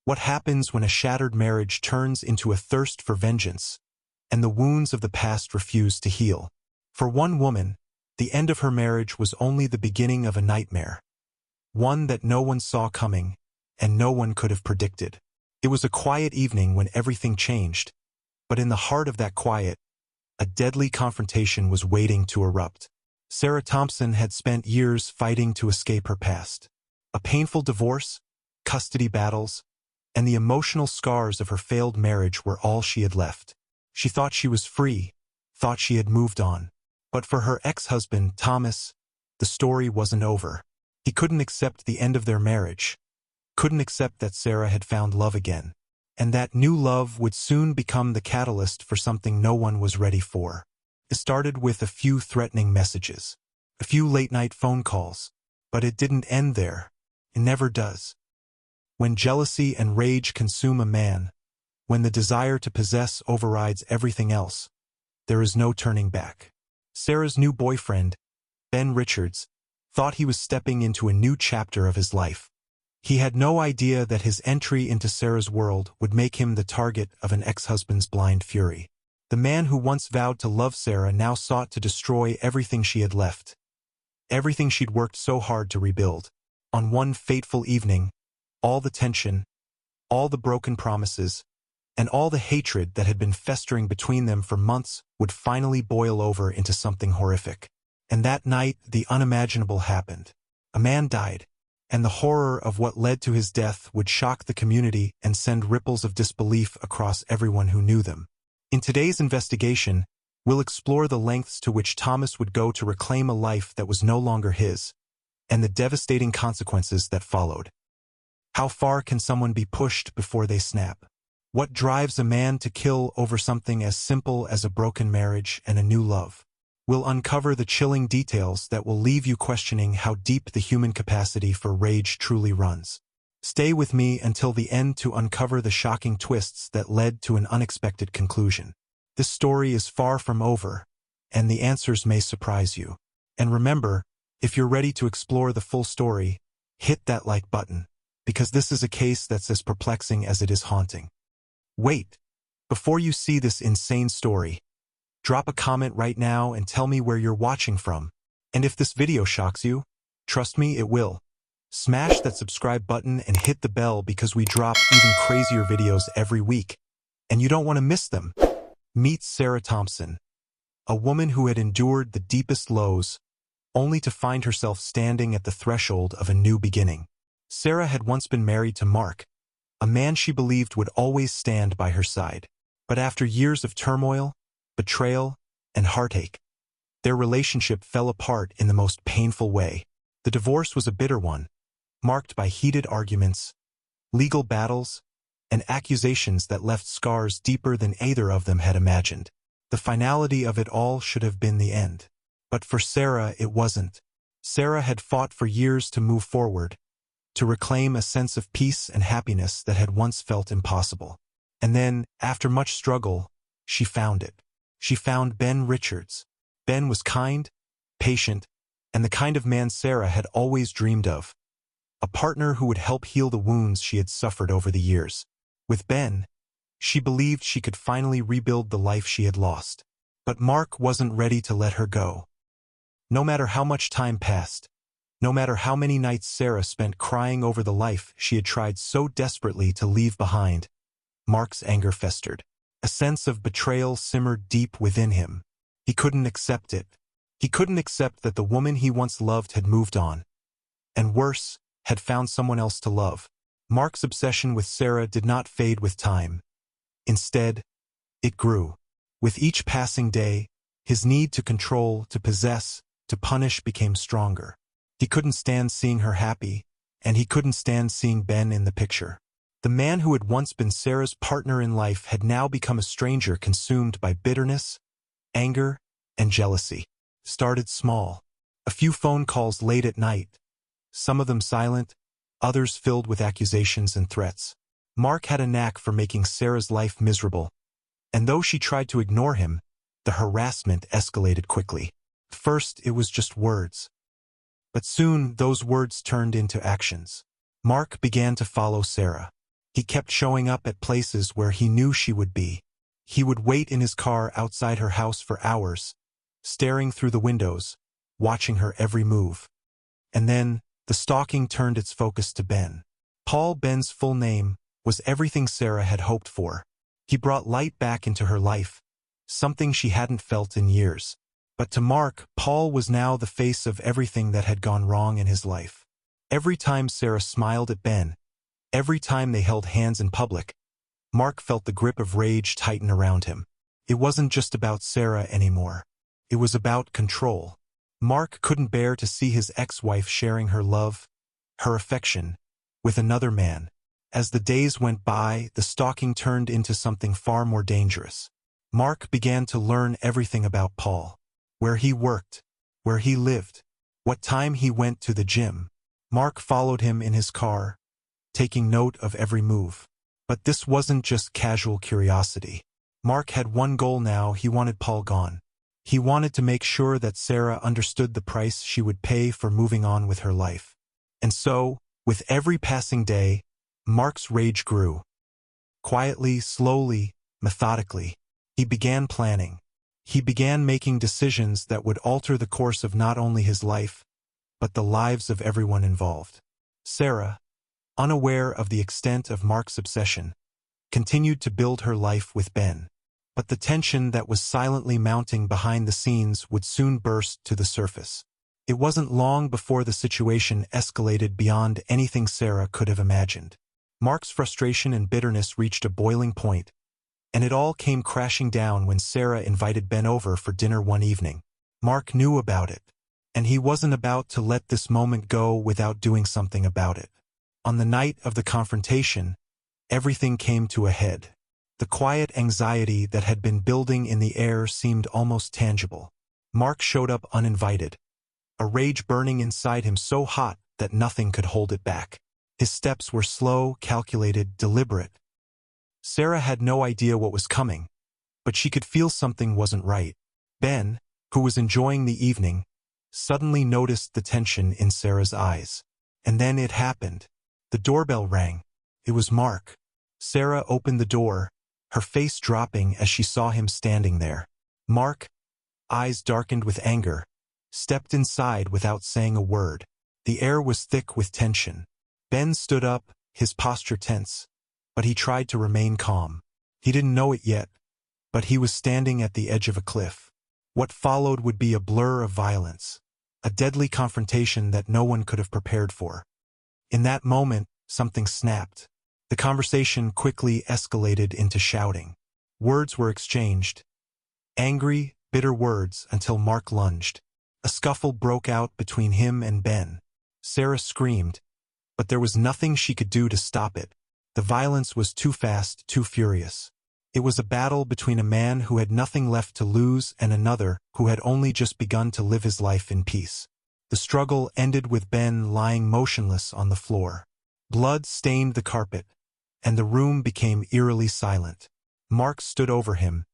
What happens when a shattered marriage turns into a thirst for vengeance, and the wounds of the past refuse to heal? For one woman, the end of her marriage was only the beginning of a nightmare, one that no one saw coming, and no one could have predicted. It was a quiet evening when everything changed, but in the heart of that quiet, a deadly confrontation was waiting to erupt. Sarah Thompson had spent years fighting to escape her past. A painful divorce, custody battles, and the emotional scars of her failed marriage were all she had left. She thought she was free, thought she had moved on. But for her ex-husband, Thomas, the story wasn't over. He couldn't accept the end of their marriage, couldn't accept that Sarah had found love again, and that new love would soon become the catalyst for something no one was ready for. It started with a few threatening messages, a few late-night phone calls, but it didn't end there. It never does. When jealousy and rage consume a man, when the desire to possess overrides everything else, there is no turning back. Sarah's new boyfriend, Ben Richards, thought he was stepping into a new chapter of his life. He had no idea that his entry into Sarah's world would make him the target of an ex-husband's blind fury. The man who once vowed to love Sarah now sought to destroy everything she had left, everything she'd worked so hard to rebuild. On one fateful evening, all the tension, all the broken promises, and all the hatred that had been festering between them for months would finally boil over into something horrific. And that night, the unimaginable happened. A man died, and the horror of what led to his death would shock the community and send ripples of disbelief across everyone who knew them. In today's investigation, we'll explore the lengths to which Thomas would go to reclaim a life that was no longer his, and the devastating consequences that followed. How far can someone be pushed before they snap? What drives a man to kill over something as simple as a broken marriage and a new love? We'll uncover the chilling details that will leave you questioning how deep the human capacity for rage truly runs. Stay with me until the end to uncover the shocking twists that led to an unexpected conclusion. This story is far from over, and the answers may surprise you. And remember, if you're ready to explore the full story, hit that like button, because this is a case that's as perplexing as it is haunting. Wait, before you see this insane story, drop a comment right now and tell me where you're watching from. And if this video shocks you, trust me, it will. Smash that subscribe button and hit the bell because we drop even crazier videos every week, and you don't want to miss them. Meet Sarah Thompson, a woman who had endured the deepest lows, only to find herself standing at the threshold of a new beginning. Sarah had once been married to Mark, a man she believed would always stand by her side. But after years of turmoil, betrayal, and heartache, their relationship fell apart in the most painful way. The divorce was a bitter one, marked by heated arguments, legal battles, and accusations that left scars deeper than either of them had imagined. The finality of it all should have been the end. But for Sarah, it wasn't. Sarah had fought for years to move forward, to reclaim a sense of peace and happiness that had once felt impossible. And then, after much struggle, she found it. She found Ben Richards. Ben was kind, patient, and the kind of man Sarah had always dreamed of. A partner who would help heal the wounds she had suffered over the years. With Ben, she believed she could finally rebuild the life she had lost. But Mark wasn't ready to let her go. No matter how much time passed, no matter how many nights Sarah spent crying over the life she had tried so desperately to leave behind, Mark's anger festered. A sense of betrayal simmered deep within him. He couldn't accept it. He couldn't accept that the woman he once loved had moved on. And worse, had found someone else to love. Mark's obsession with Sarah did not fade with time. Instead, it grew. With each passing day, his need to control, to possess, to punish became stronger. He couldn't stand seeing her happy, and he couldn't stand seeing Ben in the picture. The man who had once been Sarah's partner in life had now become a stranger consumed by bitterness, anger, and jealousy. Started small. A few phone calls late at night, some of them silent, others filled with accusations and threats. Mark had a knack for making Sarah's life miserable, and though she tried to ignore him, the harassment escalated quickly. First, it was just words. But soon, those words turned into actions. Mark began to follow Sarah. He kept showing up at places where he knew she would be. He would wait in his car outside her house for hours, staring through the windows, watching her every move. And then, the stalking turned its focus to Ben. Paul, Ben's full name, was everything Sarah had hoped for. He brought light back into her life, something she hadn't felt in years. But to Mark, Paul was now the face of everything that had gone wrong in his life. Every time Sarah smiled at Ben, every time they held hands in public, Mark felt the grip of rage tighten around him. It wasn't just about Sarah anymore. It was about control. Mark couldn't bear to see his ex-wife sharing her love, her affection, with another man. As the days went by, the stalking turned into something far more dangerous. Mark began to learn everything about Paul. Where he worked, where he lived, what time he went to the gym. Mark followed him in his car, taking note of every move. But this wasn't just casual curiosity. Mark had one goal now. He wanted Paul gone. He wanted to make sure that Sarah understood the price she would pay for moving on with her life. And so, with every passing day, Mark's rage grew. Quietly, slowly, methodically, he began planning. He began making decisions that would alter the course of not only his life, but the lives of everyone involved. Sarah, unaware of the extent of Mark's obsession, continued to build her life with Ben. But the tension that was silently mounting behind the scenes would soon burst to the surface. It wasn't long before the situation escalated beyond anything Sarah could have imagined. Mark's frustration and bitterness reached a boiling point, and it all came crashing down when Sarah invited Ben over for dinner one evening. Mark knew about it, and he wasn't about to let this moment go without doing something about it. On the night of the confrontation, everything came to a head. The quiet anxiety that had been building in the air seemed almost tangible. Mark showed up uninvited, a rage burning inside him so hot that nothing could hold it back. His steps were slow, calculated, deliberate. Sarah had no idea what was coming, but she could feel something wasn't right. Ben, who was enjoying the evening, suddenly noticed the tension in Sarah's eyes. And then it happened. The doorbell rang. It was Mark. Sarah opened the door, her face dropping as she saw him standing there. Mark, eyes darkened with anger, stepped inside without saying a word. The air was thick with tension. Ben stood up, his posture tense, but he tried to remain calm. He didn't know it yet, but he was standing at the edge of a cliff. What followed would be a blur of violence, a deadly confrontation that no one could have prepared for. In that moment, something snapped. The conversation quickly escalated into shouting. Words were exchanged. Angry, bitter words until Mark lunged. A scuffle broke out between him and Ben. Sarah screamed, but there was nothing she could do to stop it. The violence was too fast, too furious. It was a battle between a man who had nothing left to lose and another who had only just begun to live his life in peace. The struggle ended with Ben lying motionless on the floor. Blood stained the carpet, and the room became eerily silent. Mark stood over him,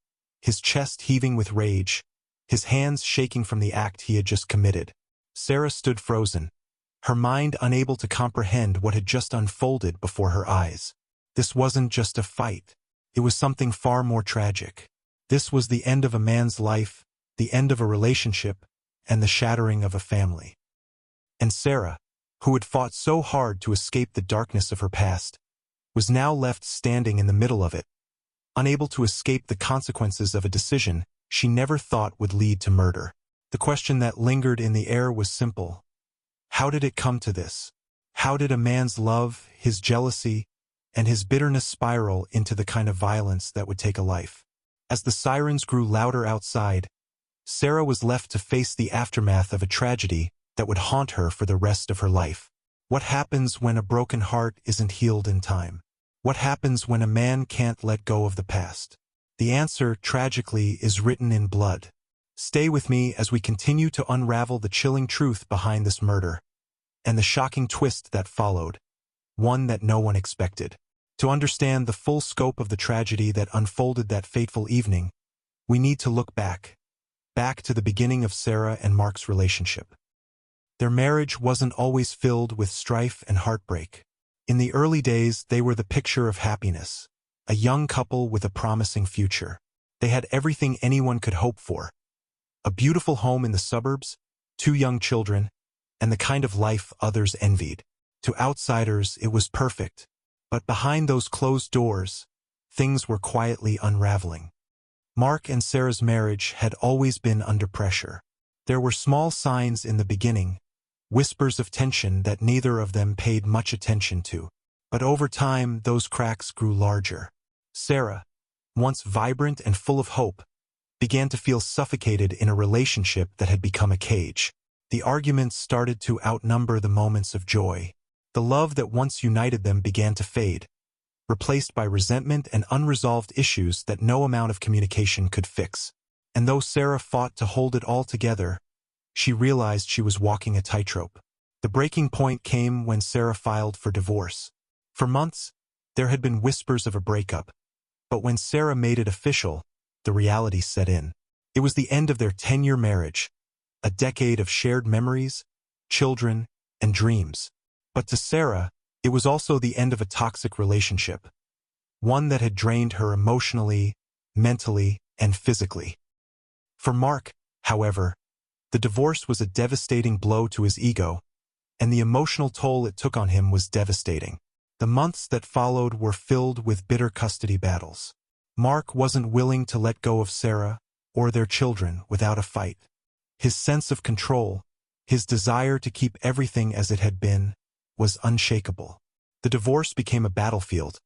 his chest heaving with rage, his hands shaking from the act he had just committed. Sarah stood frozen, her mind unable to comprehend what had just unfolded before her eyes. This wasn't just a fight. It was something far more tragic. This was the end of a man's life, the end of a relationship, and the shattering of a family. And Sarah, who had fought so hard to escape the darkness of her past, was now left standing in the middle of it, unable to escape the consequences of a decision she never thought would lead to murder. The question that lingered in the air was simple. How did it come to this? How did a man's love, his jealousy, and his bitterness spiral into the kind of violence that would take a life? As the sirens grew louder outside, Sarah was left to face the aftermath of a tragedy that would haunt her for the rest of her life. What happens when a broken heart isn't healed in time? What happens when a man can't let go of the past? The answer, tragically, is written in blood. Stay with me as we continue to unravel the chilling truth behind this murder, and the shocking twist that followed, one that no one expected. To understand the full scope of the tragedy that unfolded that fateful evening, we need to look back to the beginning of Sarah and Mark's relationship. Their marriage wasn't always filled with strife and heartbreak. In the early days, they were the picture of happiness, a young couple with a promising future. They had everything anyone could hope for: a beautiful home in the suburbs, 2 young children, and the kind of life others envied. To outsiders, it was perfect. But behind those closed doors, things were quietly unraveling. Mark and Sarah's marriage had always been under pressure. There were small signs in the beginning, whispers of tension that neither of them paid much attention to. But over time, those cracks grew larger. Sarah, once vibrant and full of hope, began to feel suffocated in a relationship that had become a cage. The arguments started to outnumber the moments of joy. The love that once united them began to fade, replaced by resentment and unresolved issues that no amount of communication could fix. And though Sarah fought to hold it all together, she realized she was walking a tightrope. The breaking point came when Sarah filed for divorce. For months, there had been whispers of a breakup, but when Sarah made it official, the reality set in. It was the end of their 10-year marriage, a decade of shared memories, children, and dreams. But to Sarah, it was also the end of a toxic relationship, one that had drained her emotionally, mentally, and physically. For Mark, however, the divorce was a devastating blow to his ego, and the emotional toll it took on him was devastating. The months that followed were filled with bitter custody battles. Mark wasn't willing to let go of Sarah or their children without a fight. His sense of control, his desire to keep everything as it had been, was unshakable. The divorce became a battlefield,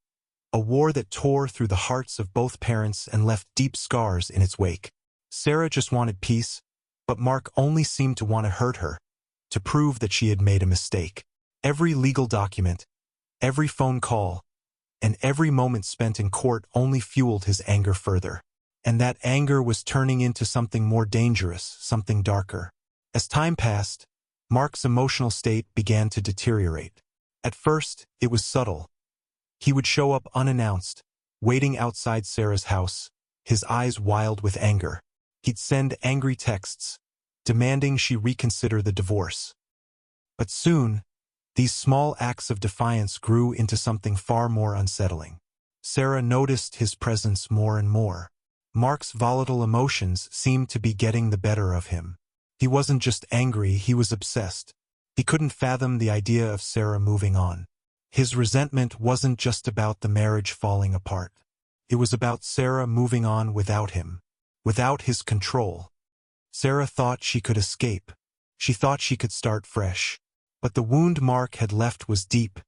a war that tore through the hearts of both parents and left deep scars in its wake. Sarah just wanted peace, but Mark only seemed to want to hurt her, to prove that she had made a mistake. Every legal document, every phone call, and every moment spent in court only fueled his anger further. And that anger was turning into something more dangerous, something darker. As time passed, Mark's emotional state began to deteriorate. At first, it was subtle. He would show up unannounced, waiting outside Sarah's house, his eyes wild with anger. He'd send angry texts, demanding she reconsider the divorce. But soon, these small acts of defiance grew into something far more unsettling. Sarah noticed his presence more and more. Mark's volatile emotions seemed to be getting the better of him. He wasn't just angry, he was obsessed. He couldn't fathom the idea of Sarah moving on. His resentment wasn't just about the marriage falling apart. It was about Sarah moving on without him, without his control. Sarah thought she could escape. She thought she could start fresh. But the wound Mark had left was deep,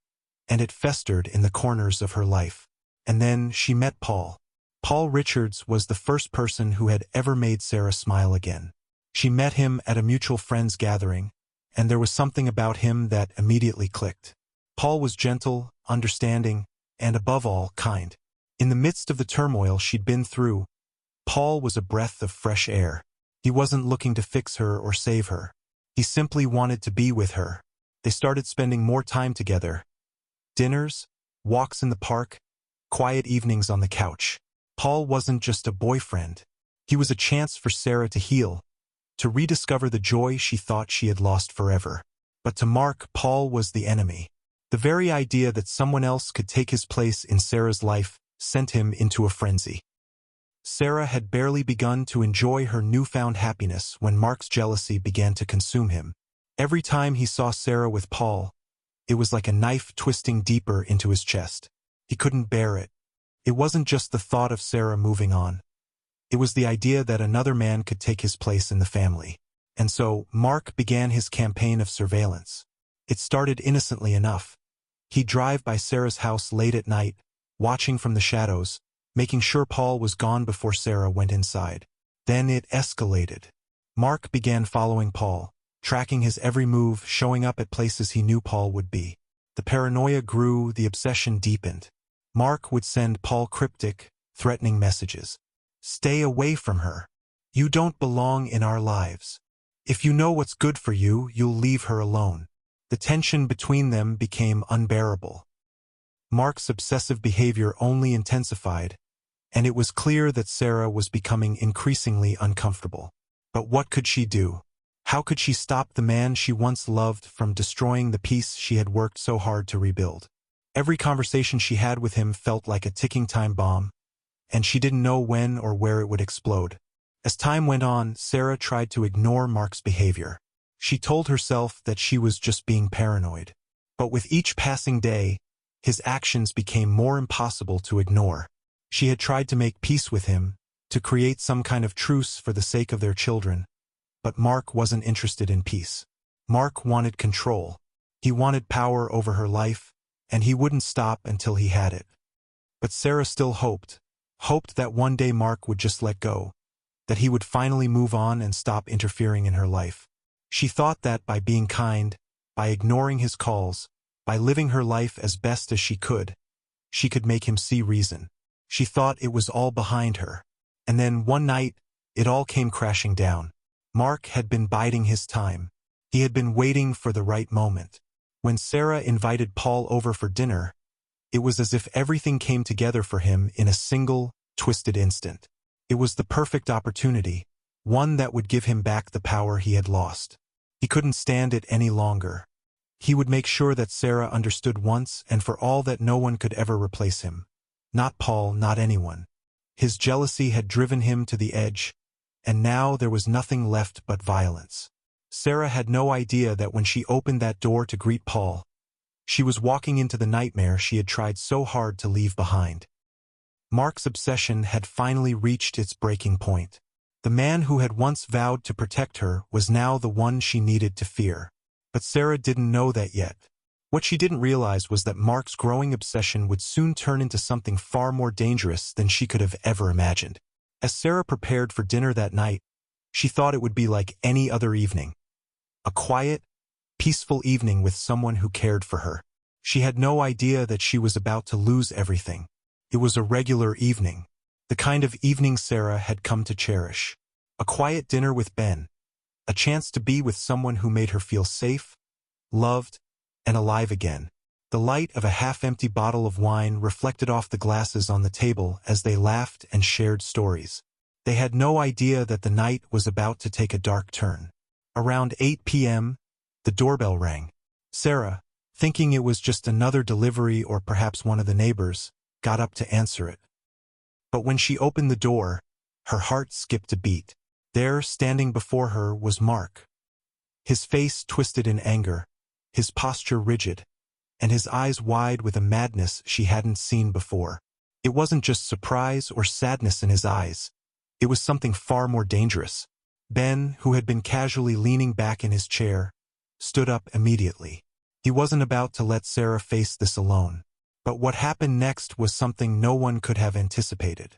and it festered in the corners of her life. And then she met Paul. Paul Richards was the first person who had ever made Sarah smile again. She met him at a mutual friends gathering, and there was something about him that immediately clicked. Paul was gentle, understanding, and above all, kind. In the midst of the turmoil she'd been through, Paul was a breath of fresh air. He wasn't looking to fix her or save her. He simply wanted to be with her. They started spending more time together. Dinners, walks in the park, quiet evenings on the couch. Paul wasn't just a boyfriend. He was a chance for Sarah to heal, to rediscover the joy she thought she had lost forever. But to Mark, Paul was the enemy. The very idea that someone else could take his place in Sarah's life sent him into a frenzy. Sarah had barely begun to enjoy her newfound happiness when Mark's jealousy began to consume him. Every time he saw Sarah with Paul, it was like a knife twisting deeper into his chest. He couldn't bear it. It wasn't just the thought of Sarah moving on. It was the idea that another man could take his place in the family. And so, Mark began his campaign of surveillance. It started innocently enough. He'd drive by Sarah's house late at night, watching from the shadows, making sure Paul was gone before Sarah went inside. Then it escalated. Mark began following Paul, tracking his every move, showing up at places he knew Paul would be. The paranoia grew, the obsession deepened. Mark would send Paul cryptic, threatening messages. "Stay away from her. You don't belong in our lives. If you know what's good for you, you'll leave her alone." The tension between them became unbearable. Mark's obsessive behavior only intensified, and it was clear that Sarah was becoming increasingly uncomfortable. But what could she do? How could she stop the man she once loved from destroying the peace she had worked so hard to rebuild? Every conversation she had with him felt like a ticking time bomb, and she didn't know when or where it would explode. As time went on, Sarah tried to ignore Mark's behavior. She told herself that she was just being paranoid. But with each passing day, his actions became more impossible to ignore. She had tried to make peace with him, to create some kind of truce for the sake of their children. But Mark wasn't interested in peace. Mark wanted control. He wanted power over her life, and he wouldn't stop until he had it. But Sarah still hoped that one day Mark would just let go, that he would finally move on and stop interfering in her life. She thought that by being kind, by ignoring his calls, by living her life as best as she could make him see reason. She thought it was all behind her. And then one night, it all came crashing down. Mark had been biding his time. He had been waiting for the right moment. When Sarah invited Paul over for dinner, it was as if everything came together for him in a single, twisted instant. It was the perfect opportunity, one that would give him back the power he had lost. He couldn't stand it any longer. He would make sure that Sarah understood once and for all that no one could ever replace him. Not Paul, not anyone. His jealousy had driven him to the edge, and now there was nothing left but violence. Sarah had no idea that when she opened that door to greet Paul, she was walking into the nightmare she had tried so hard to leave behind. Mark's obsession had finally reached its breaking point. The man who had once vowed to protect her was now the one she needed to fear. But Sarah didn't know that yet. What she didn't realize was that Mark's growing obsession would soon turn into something far more dangerous than she could have ever imagined. As Sarah prepared for dinner that night, she thought it would be like any other evening. A quiet, peaceful evening with someone who cared for her. She had no idea that she was about to lose everything. It was a regular evening, the kind of evening Sarah had come to cherish. A quiet dinner with Ben, a chance to be with someone who made her feel safe, loved, and alive again. The light of a half-empty bottle of wine reflected off the glasses on the table as they laughed and shared stories. They had no idea that the night was about to take a dark turn. Around 8 p.m., the doorbell rang. Sarah, thinking it was just another delivery or perhaps one of the neighbors, got up to answer it. But when she opened the door, her heart skipped a beat. There, standing before her, was Mark. His face twisted in anger, his posture rigid, and his eyes wide with a madness she hadn't seen before. It wasn't just surprise or sadness in his eyes. It was something far more dangerous. Ben, who had been casually leaning back in his chair, stood up immediately. He wasn't about to let Sarah face this alone. But what happened next was something no one could have anticipated.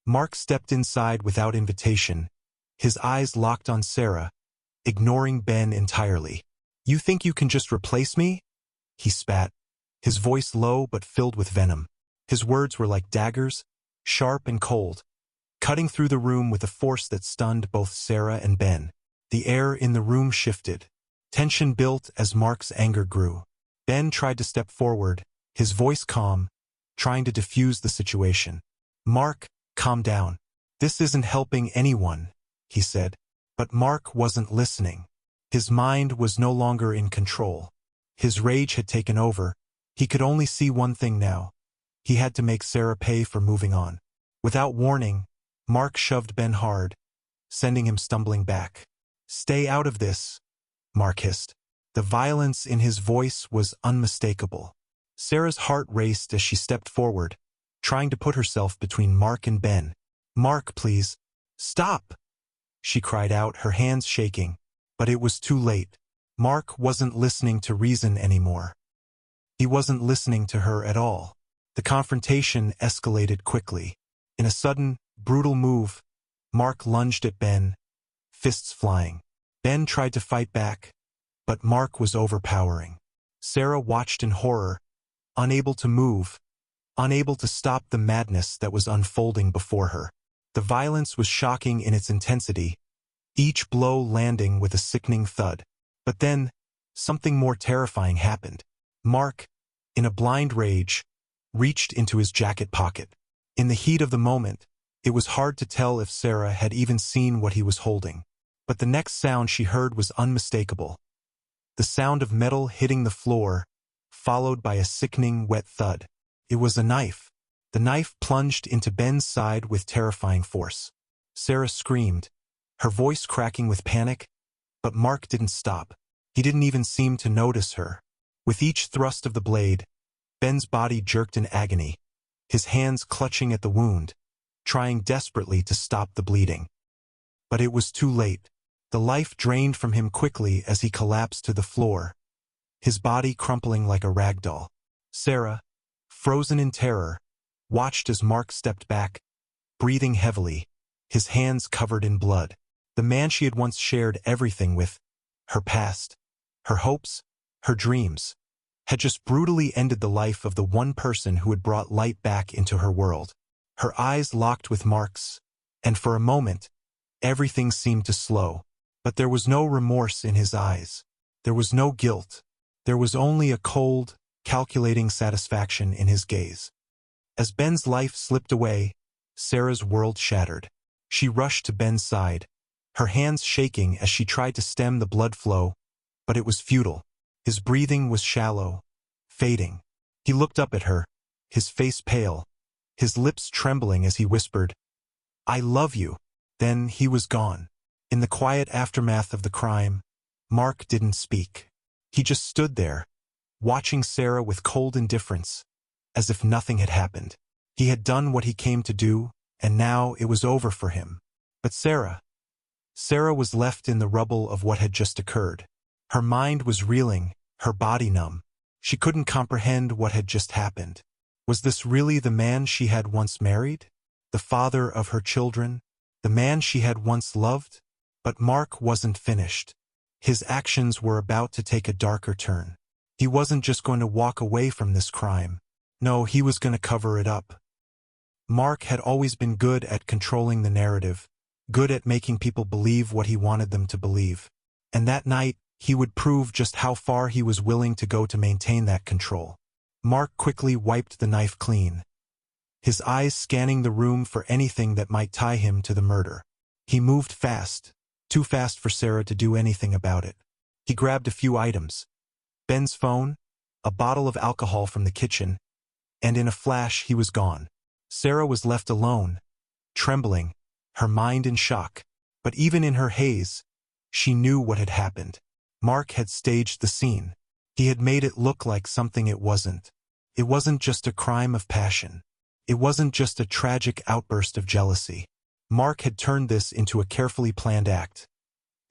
Mark stepped inside without invitation, his eyes locked on Sarah, ignoring Ben entirely. "You think you can just replace me?" he spat, his voice low but filled with venom. His words were like daggers, sharp and cold, cutting through the room with a force that stunned both Sarah and Ben. The air in the room shifted. Tension built as Mark's anger grew. Ben tried to step forward, his voice calm, trying to diffuse the situation. "Mark, calm down. This isn't helping anyone," he said. But Mark wasn't listening. His mind was no longer in control. His rage had taken over. He could only see one thing now. He had to make Sarah pay for moving on. Without warning, Mark shoved Ben hard, sending him stumbling back. "Stay out of this," Mark hissed. The violence in his voice was unmistakable. Sarah's heart raced as she stepped forward, trying to put herself between Mark and Ben. "Mark, please. Stop!" she cried out, her hands shaking. But it was too late. Mark wasn't listening to reason anymore. He wasn't listening to her at all. The confrontation escalated quickly. In a sudden, brutal move, Mark lunged at Ben, fists flying. Ben tried to fight back, but Mark was overpowering. Sarah watched in horror, unable to move, unable to stop the madness that was unfolding before her. The violence was shocking in its intensity, each blow landing with a sickening thud. But then, something more terrifying happened. Mark, in a blind rage, reached into his jacket pocket. In the heat of the moment, it was hard to tell if Sarah had even seen what he was holding. But the next sound she heard was unmistakable. The sound of metal hitting the floor, followed by a sickening, wet thud. It was a knife. The knife plunged into Ben's side with terrifying force. Sarah screamed, her voice cracking with panic, but Mark didn't stop. He didn't even seem to notice her. With each thrust of the blade, Ben's body jerked in agony, his hands clutching at the wound, trying desperately to stop the bleeding. But it was too late. The life drained from him quickly as he collapsed to the floor, his body crumpling like a rag doll. Sarah, frozen in terror, watched as Mark stepped back, breathing heavily, his hands covered in blood. The man she had once shared everything with, her past, her hopes, her dreams, had just brutally ended the life of the one person who had brought light back into her world. Her eyes locked with Mark's, and for a moment, everything seemed to slow. But there was no remorse in his eyes. There was no guilt. There was only a cold, calculating satisfaction in his gaze. As Ben's life slipped away, Sarah's world shattered. She rushed to Ben's side, her hands shaking as she tried to stem the blood flow, but it was futile. His breathing was shallow, fading. He looked up at her, his face pale, his lips trembling as he whispered, "I love you." Then he was gone. In the quiet aftermath of the crime, Mark didn't speak. He just stood there, watching Sarah with cold indifference, as if nothing had happened. He had done what he came to do, and now it was over for him. But Sarah was left in the rubble of what had just occurred. Her mind was reeling, her body numb. She couldn't comprehend what had just happened. Was this really the man she had once married? The father of her children? The man she had once loved? But Mark wasn't finished. His actions were about to take a darker turn. He wasn't just going to walk away from this crime. No, he was going to cover it up. Mark had always been good at controlling the narrative, good at making people believe what he wanted them to believe. And that night, he would prove just how far he was willing to go to maintain that control. Mark quickly wiped the knife clean, his eyes scanning the room for anything that might tie him to the murder. He moved fast, too fast for Sarah to do anything about it. He grabbed a few items: Ben's phone, a bottle of alcohol from the kitchen, and in a flash he was gone. Sarah was left alone, trembling, her mind in shock. But even in her haze, she knew what had happened. Mark had staged the scene. He had made it look like something it wasn't. It wasn't just a crime of passion. It wasn't just a tragic outburst of jealousy. Mark had turned this into a carefully planned act.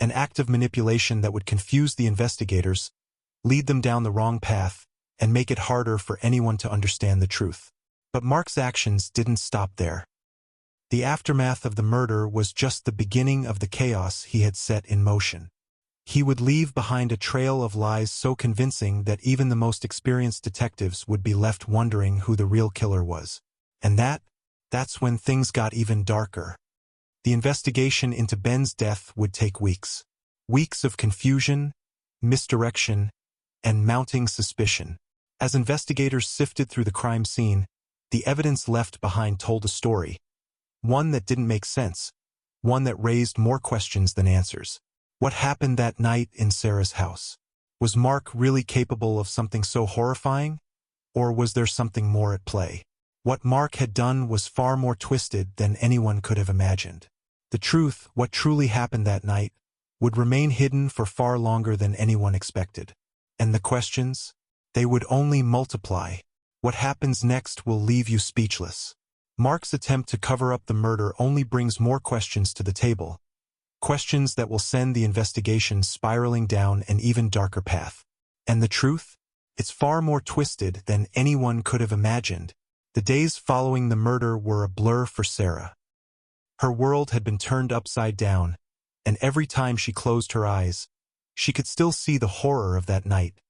An act of manipulation that would confuse the investigators, lead them down the wrong path, and make it harder for anyone to understand the truth. But Mark's actions didn't stop there. The aftermath of the murder was just the beginning of the chaos he had set in motion. He would leave behind a trail of lies so convincing that even the most experienced detectives would be left wondering who the real killer was. And that's when things got even darker. The investigation into Ben's death would take weeks. Weeks of confusion, misdirection, and mounting suspicion. As investigators sifted through the crime scene, the evidence left behind told a story. One that didn't make sense. One that raised more questions than answers. What happened that night in Sarah's house? Was Mark really capable of something so horrifying? Or was there something more at play? What Mark had done was far more twisted than anyone could have imagined. The truth, what truly happened that night, would remain hidden for far longer than anyone expected. And the questions? They would only multiply. What happens next will leave you speechless. Mark's attempt to cover up the murder only brings more questions to the table. Questions that will send the investigation spiraling down an even darker path. And the truth? It's far more twisted than anyone could have imagined. The days following the murder were a blur for Sarah. Her world had been turned upside down, and every time she closed her eyes, she could still see the horror of that night.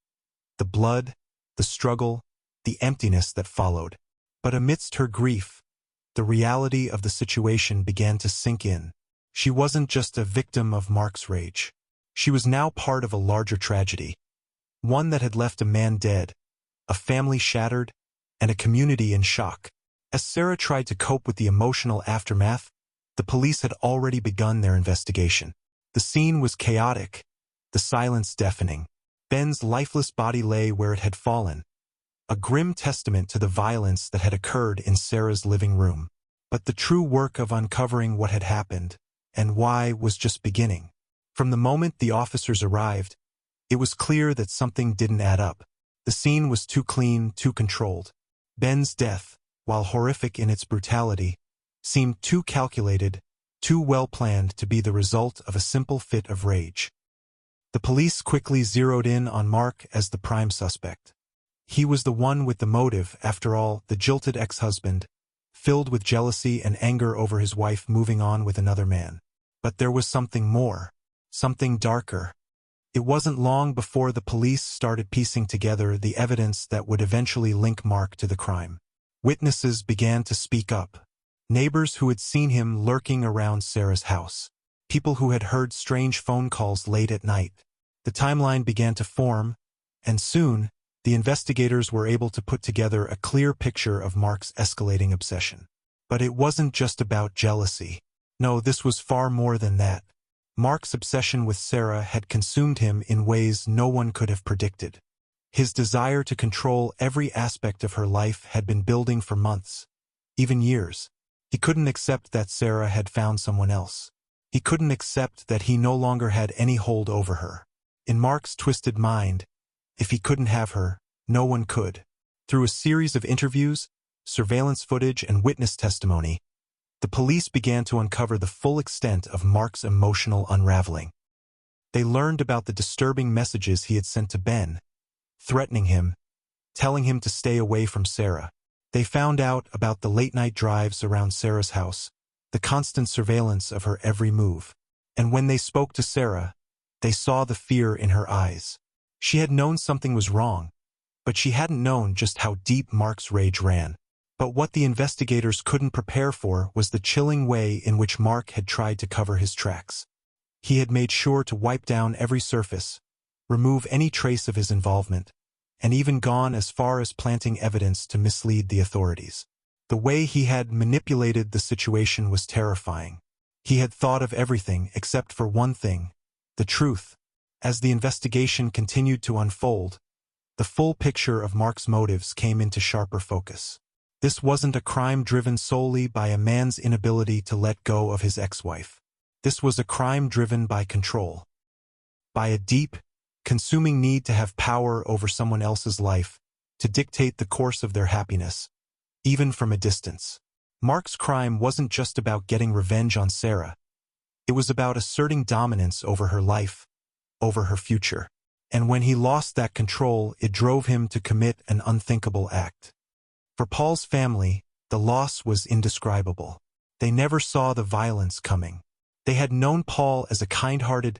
The blood, the struggle, the emptiness that followed. But amidst her grief, the reality of the situation began to sink in. She wasn't just a victim of Mark's rage. She was now part of a larger tragedy. One that had left a man dead, a family shattered, and a community in shock. As Sarah tried to cope with the emotional aftermath, the police had already begun their investigation. The scene was chaotic, the silence deafening. Ben's lifeless body lay where it had fallen, a grim testament to the violence that had occurred in Sarah's living room. But the true work of uncovering what had happened and why was just beginning. From the moment the officers arrived, it was clear that something didn't add up. The scene was too clean, too controlled. Ben's death, while horrific in its brutality, seemed too calculated, too well-planned to be the result of a simple fit of rage. The police quickly zeroed in on Mark as the prime suspect. He was the one with the motive, after all, the jilted ex-husband, filled with jealousy and anger over his wife moving on with another man. But there was something more, something darker. It wasn't long before the police started piecing together the evidence that would eventually link Mark to the crime. Witnesses began to speak up. Neighbors who had seen him lurking around Sarah's house. People who had heard strange phone calls late at night. The timeline began to form, and soon, the investigators were able to put together a clear picture of Mark's escalating obsession. But it wasn't just about jealousy. No, this was far more than that. Mark's obsession with Sarah had consumed him in ways no one could have predicted. His desire to control every aspect of her life had been building for months, even years. He couldn't accept that Sarah had found someone else. He couldn't accept that he no longer had any hold over her. In Mark's twisted mind, if he couldn't have her, no one could. Through a series of interviews, surveillance footage, and witness testimony, the police began to uncover the full extent of Mark's emotional unraveling. They learned about the disturbing messages he had sent to Ben, threatening him, telling him to stay away from Sarah. They found out about the late-night drives around Sarah's house, the constant surveillance of her every move. And when they spoke to Sarah, they saw the fear in her eyes. She had known something was wrong, but she hadn't known just how deep Mark's rage ran. But what the investigators couldn't prepare for was the chilling way in which Mark had tried to cover his tracks. He had made sure to wipe down every surface, remove any trace of his involvement, and even gone as far as planting evidence to mislead the authorities. The way he had manipulated the situation was terrifying. He had thought of everything except for one thing, the truth. As the investigation continued to unfold, the full picture of Mark's motives came into sharper focus. This wasn't a crime driven solely by a man's inability to let go of his ex-wife. This was a crime driven by control. By a deep, consuming need to have power over someone else's life, to dictate the course of their happiness, even from a distance. Mark's crime wasn't just about getting revenge on Sarah. It was about asserting dominance over her life, over her future. And when he lost that control, it drove him to commit an unthinkable act. For Paul's family, the loss was indescribable. They never saw the violence coming. They had known Paul as a kind-hearted,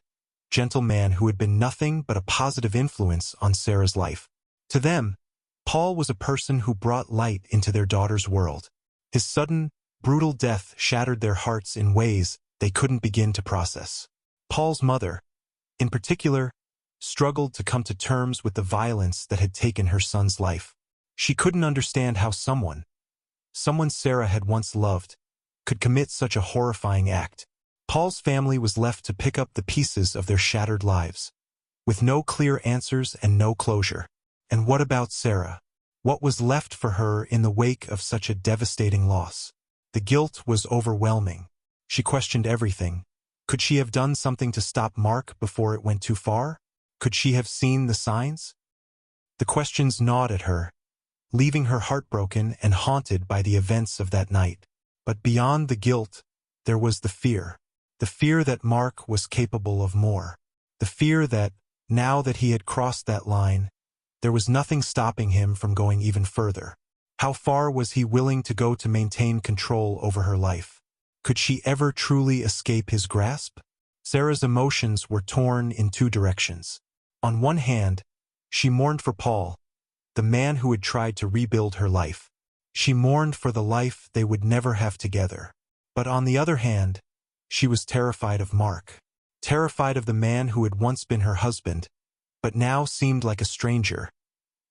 gentle man who had been nothing but a positive influence on Sarah's life. To them, Paul was a person who brought light into their daughter's world. His sudden, brutal death shattered their hearts in ways they couldn't begin to process. Paul's mother, in particular, struggled to come to terms with the violence that had taken her son's life. She couldn't understand how someone Sarah had once loved, could commit such a horrifying act. Paul's family was left to pick up the pieces of their shattered lives, with no clear answers and no closure. And what about Sarah? What was left for her in the wake of such a devastating loss? The guilt was overwhelming. She questioned everything. Could she have done something to stop Mark before it went too far? Could she have seen the signs? The questions gnawed at her, leaving her heartbroken and haunted by the events of that night. But beyond the guilt, there was the fear that Mark was capable of more. The fear that, now that he had crossed that line, there was nothing stopping him from going even further. How far was he willing to go to maintain control over her life? Could she ever truly escape his grasp? Sarah's emotions were torn in two directions. On one hand, she mourned for Paul, the man who had tried to rebuild her life. She mourned for the life they would never have together. But on the other hand, she was terrified of Mark. Terrified of the man who had once been her husband, but now seemed like a stranger.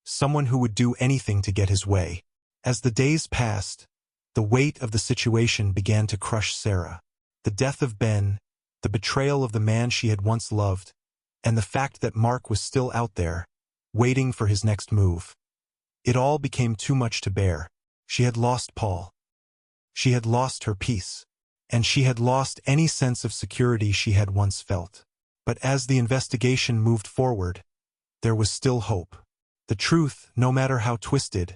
Someone who would do anything to get his way. As the days passed, the weight of the situation began to crush Sarah. The death of Ben, the betrayal of the man she had once loved, and the fact that Mark was still out there, waiting for his next move. It all became too much to bear. She had lost Paul. She had lost her peace. And she had lost any sense of security she had once felt. But as the investigation moved forward, there was still hope. The truth, no matter how twisted,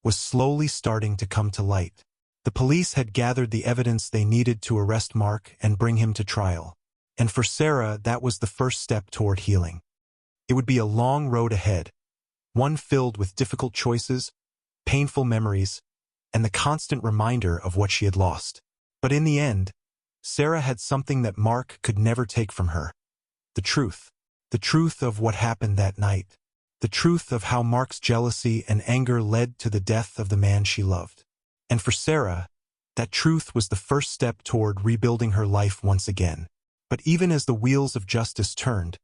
was slowly starting to come to light. The police had gathered the evidence they needed to arrest Mark and bring him to trial. And for Sarah, that was the first step toward healing. It would be a long road ahead, one filled with difficult choices, painful memories, and the constant reminder of what she had lost. But in the end, Sarah had something that Mark could never take from her. The truth. The truth of what happened that night. The truth of how Mark's jealousy and anger led to the death of the man she loved. And for Sarah, that truth was the first step toward rebuilding her life once again. But even as the wheels of justice turned,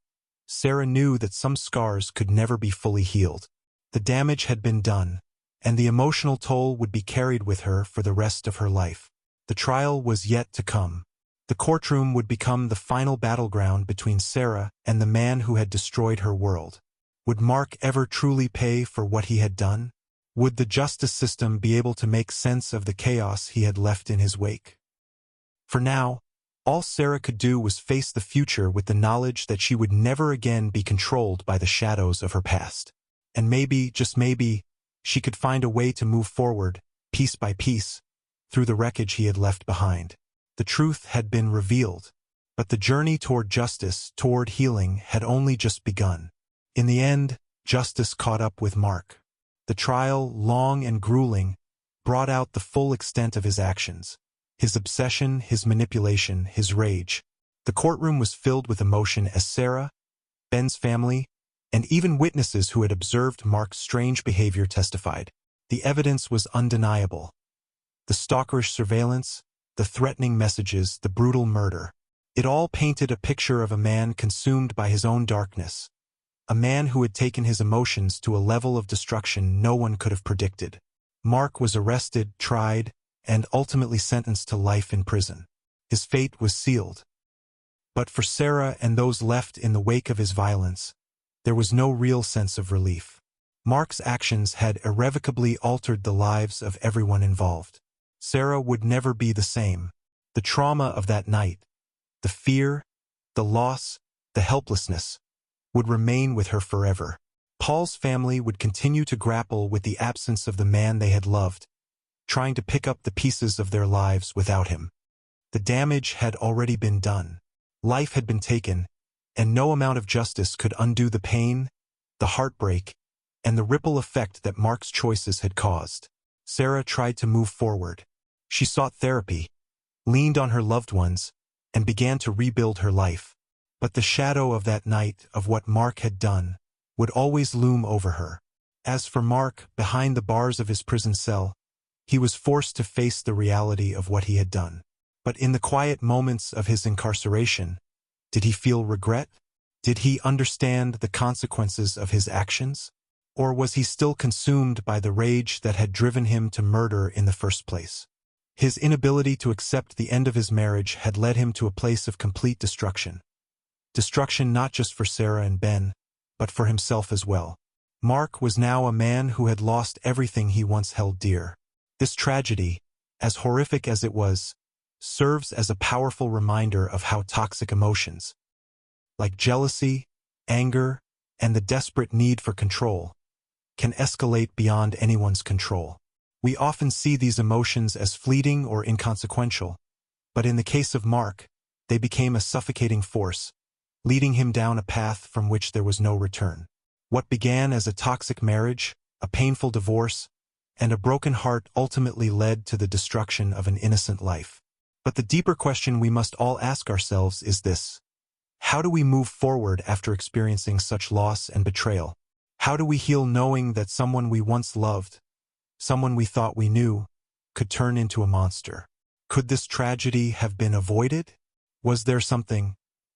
Sarah knew that some scars could never be fully healed. The damage had been done, and the emotional toll would be carried with her for the rest of her life. The trial was yet to come. The courtroom would become the final battleground between Sarah and the man who had destroyed her world. Would Mark ever truly pay for what he had done? Would the justice system be able to make sense of the chaos he had left in his wake? For now, all Sarah could do was face the future with the knowledge that she would never again be controlled by the shadows of her past. And maybe, just maybe, she could find a way to move forward, piece by piece, through the wreckage he had left behind. The truth had been revealed, but the journey toward justice, toward healing, had only just begun. In the end, justice caught up with Mark. The trial, long and grueling, brought out the full extent of his actions. His obsession, his manipulation, his rage. The courtroom was filled with emotion as Sarah, Ben's family, and even witnesses who had observed Mark's strange behavior testified. The evidence was undeniable. The stalkerish surveillance, the threatening messages, the brutal murder. It all painted a picture of a man consumed by his own darkness. A man who had taken his emotions to a level of destruction no one could have predicted. Mark was arrested, tried, and ultimately sentenced to life in prison. His fate was sealed. But for Sarah and those left in the wake of his violence, there was no real sense of relief. Mark's actions had irrevocably altered the lives of everyone involved. Sarah would never be the same. The trauma of that night, the fear, the loss, the helplessness, would remain with her forever. Paul's family would continue to grapple with the absence of the man they had loved, trying to pick up the pieces of their lives without him. The damage had already been done. Life had been taken, and no amount of justice could undo the pain, the heartbreak, and the ripple effect that Mark's choices had caused. Sarah tried to move forward. She sought therapy, leaned on her loved ones, and began to rebuild her life. But the shadow of that night, of what Mark had done, would always loom over her. As for Mark, behind the bars of his prison cell, he was forced to face the reality of what he had done. But in the quiet moments of his incarceration, did he feel regret? Did he understand the consequences of his actions? Or was he still consumed by the rage that had driven him to murder in the first place? His inability to accept the end of his marriage had led him to a place of complete destruction. Destruction not just for Sarah and Ben, but for himself as well. Mark was now a man who had lost everything he once held dear. This tragedy, as horrific as it was, serves as a powerful reminder of how toxic emotions, like jealousy, anger, and the desperate need for control, can escalate beyond anyone's control. We often see these emotions as fleeting or inconsequential, but in the case of Mark, they became a suffocating force, leading him down a path from which there was no return. What began as a toxic marriage, a painful divorce, and a broken heart ultimately led to the destruction of an innocent life. But the deeper question we must all ask ourselves is this: how do we move forward after experiencing such loss and betrayal? How do we heal knowing that someone we once loved, someone we thought we knew, could turn into a monster? Could this tragedy have been avoided? Was there something,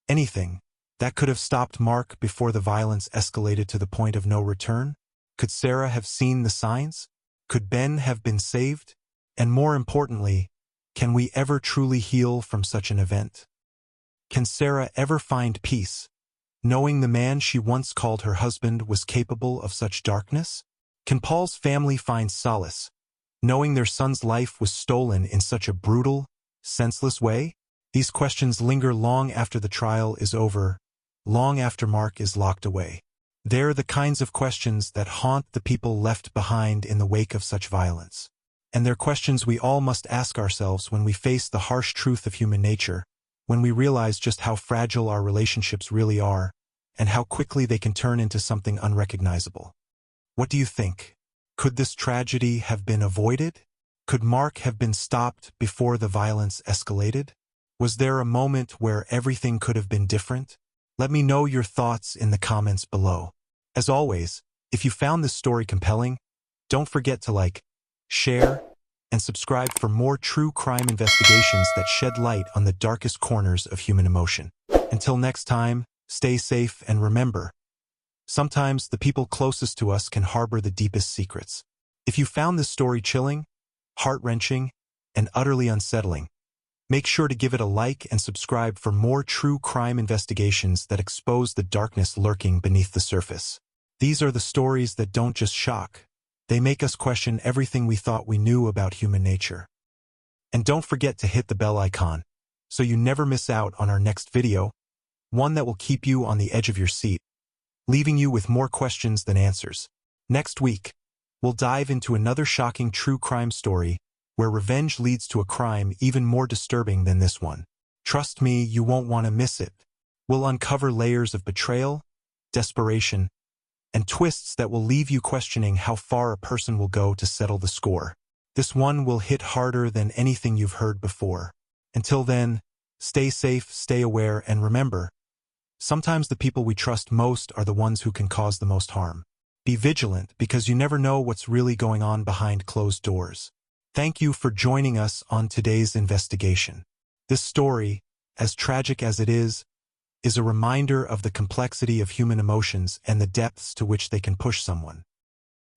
anything, that could have stopped Mark before the violence escalated to the point of no return? Could Sarah have seen the signs? Could Ben have been saved? And more importantly, can we ever truly heal from such an event? Can Sarah ever find peace, knowing the man she once called her husband was capable of such darkness? Can Paul's family find solace, knowing their son's life was stolen in such a brutal, senseless way? These questions linger long after the trial is over, long after Mark is locked away. They're the kinds of questions that haunt the people left behind in the wake of such violence. And they're questions we all must ask ourselves when we face the harsh truth of human nature, when we realize just how fragile our relationships really are, and how quickly they can turn into something unrecognizable. What do you think? Could this tragedy have been avoided? Could Mark have been stopped before the violence escalated? Was there a moment where everything could have been different? Let me know your thoughts in the comments below. As always, if you found this story compelling, don't forget to like, share, and subscribe for more true crime investigations that shed light on the darkest corners of human emotion. Until next time, stay safe and remember, sometimes the people closest to us can harbor the deepest secrets. If you found this story chilling, heart-wrenching, and utterly unsettling, make sure to give it a like and subscribe for more true crime investigations that expose the darkness lurking beneath the surface. These are the stories that don't just shock. They make us question everything we thought we knew about human nature. And don't forget to hit the bell icon, so you never miss out on our next video, one that will keep you on the edge of your seat, leaving you with more questions than answers. Next week, we'll dive into another shocking true crime story where revenge leads to a crime even more disturbing than this one. Trust me, you won't want to miss it. We'll uncover layers of betrayal, desperation, and twists that will leave you questioning how far a person will go to settle the score. This one will hit harder than anything you've heard before. Until then, stay safe, stay aware, and remember, sometimes the people we trust most are the ones who can cause the most harm. Be vigilant because you never know what's really going on behind closed doors. Thank you for joining us on today's investigation. This story, as tragic as it is a reminder of the complexity of human emotions and the depths to which they can push someone.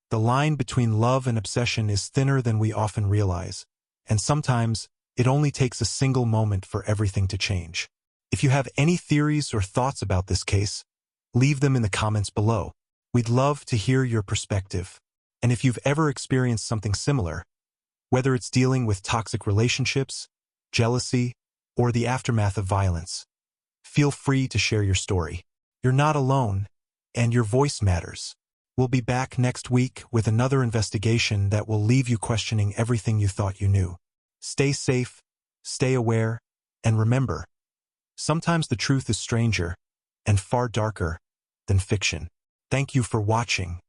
The line between love and obsession is thinner than we often realize, and sometimes it only takes a single moment for everything to change. If you have any theories or thoughts about this case, leave them in the comments below. We'd love to hear your perspective. And if you've ever experienced something similar, whether it's dealing with toxic relationships, jealousy, or the aftermath of violence, feel free to share your story. You're not alone, and your voice matters. We'll be back next week with another investigation that will leave you questioning everything you thought you knew. Stay safe, stay aware, and remember, sometimes the truth is stranger and far darker than fiction. Thank you for watching.